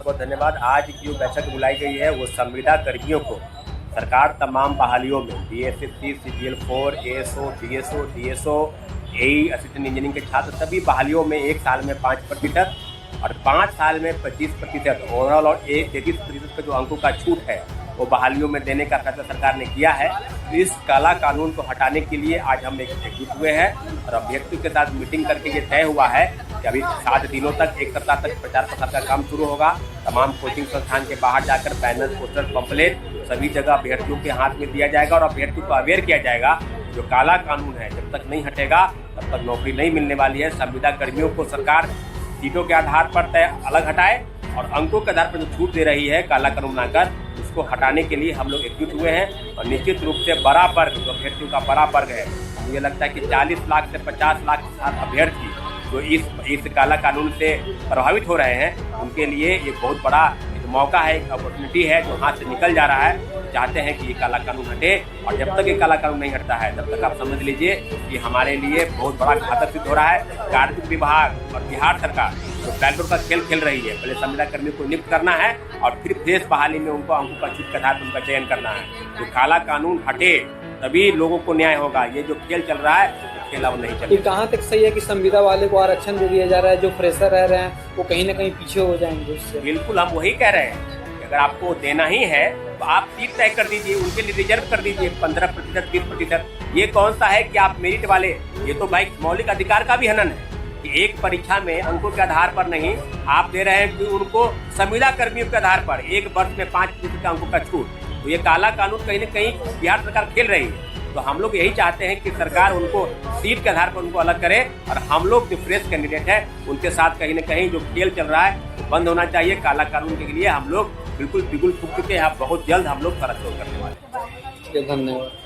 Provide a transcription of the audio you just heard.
बहुत धन्यवाद। आज की जो बैठक बुलाई गई है वो संविदा कर्मियों को सरकार तमाम बहालियों में BSc, CGL 4, ASO, DSO, DSO, AE, assistant engineering के छात्र सभी बहालियों में 1 साल में 5% और 5 साल में 25% ओवरऑल और 33% का जो अंकों का छूट है वो बहालियों में देने का फैसला सरकार ने किया है। इस काला कानून को हटाने के लिए आज हम एकजुट हुए हैं और अभ्यर्थियों के साथ मीटिंग करके ये तय हुआ है कि अभी 7 दिनों तक 1 सप्ताह तक प्रचार प्रसार का काम शुरू होगा। तमाम कोचिंग संस्थान के बाहर जाकर बैनर, पोस्टर, पंपलेट सभी जगह अभ्यर्थियों के हाथ में दिया जाएगा और अभ्यर्थियों को अवेयर किया जाएगा। जो काला कानून है जब तक नहीं हटेगा तब तक नौकरी नहीं मिलने वाली है। संविदा कर्मियों को सरकार सीटों के आधार पर तय अलग हटाए और अंकों के आधार पर जो छूट दे रही है काला कानून बनाकर उसको हटाने के लिए हम लोग एकजुट हुए हैं। और निश्चित रूप से बड़ा वर्ग जो अभ्यर्थियों का बड़ा वर्ग है, मुझे लगता है कि 40 लाख से 50 लाख अभ्यर्थी जो इस काला कानून से प्रभावित हो रहे हैं उनके लिए ये बहुत बड़ा मौका है, एक अपॉर्चुनिटी है जो हाथ से निकल जा रहा है। चाहते हैं कि ये काला कानून हटे और जब तक ये काला कानून नहीं हटता है तब तक आप समझ लीजिए कि हमारे लिए बहुत बड़ा घातक सिद्ध हो रहा है। कार्मिक विभाग और बिहार सरकार जो बैकडोर का खेल खेल रही है, पहले संविदा कर्मियों को नियुक्त करना है और फिर फ्रेश बहाली में उनको अंकों का छूट के आधार पर उनका चयन करना है। जो काला कानून हटे तभी लोगों को न्याय होगा। ये जो खेल चल रहा है खेला वो नहीं चलेगा। कहाँ तक सही है कि संविदा वाले को आरक्षण दे दिया जा रहा है, जो फ्रेशर रह रहे हैं वो कहीं ना कहीं पीछे हो जाएंगे उससे? बिल्कुल, हम वही कह रहे हैं कि अगर आपको देना ही है तो आप सीट तय कर दीजिए, उनके लिए रिजर्व कर दीजिए 15%, 20%। ये कौन सा है कि आप मेरिट वाले, ये तो भाई मौलिक अधिकार का भी हनन है कि एक परीक्षा में अंकों के आधार पर नहीं आप दे रहे हैं कि उनको संविदा कर्मियों के आधार पर 1 वर्ष में 5% का अंकों का छूट। तो ये काला कानून कहीं न कहीं बिहार सरकार खेल रही है। तो हम लोग यही चाहते हैं कि सरकार उनको सीट के आधार पर उनको अलग करे और हम लोग जो फ्रेश कैंडिडेट है उनके साथ कहीं न कहीं जो खेल चल रहा है वो बंद होना चाहिए। काला कानून के लिए हम लोग बिल्कुल बिगुल फूक चुके हैं। बहुत जल्द हम लोग सड़क छोड़ करने वाले हैं। धन्यवाद।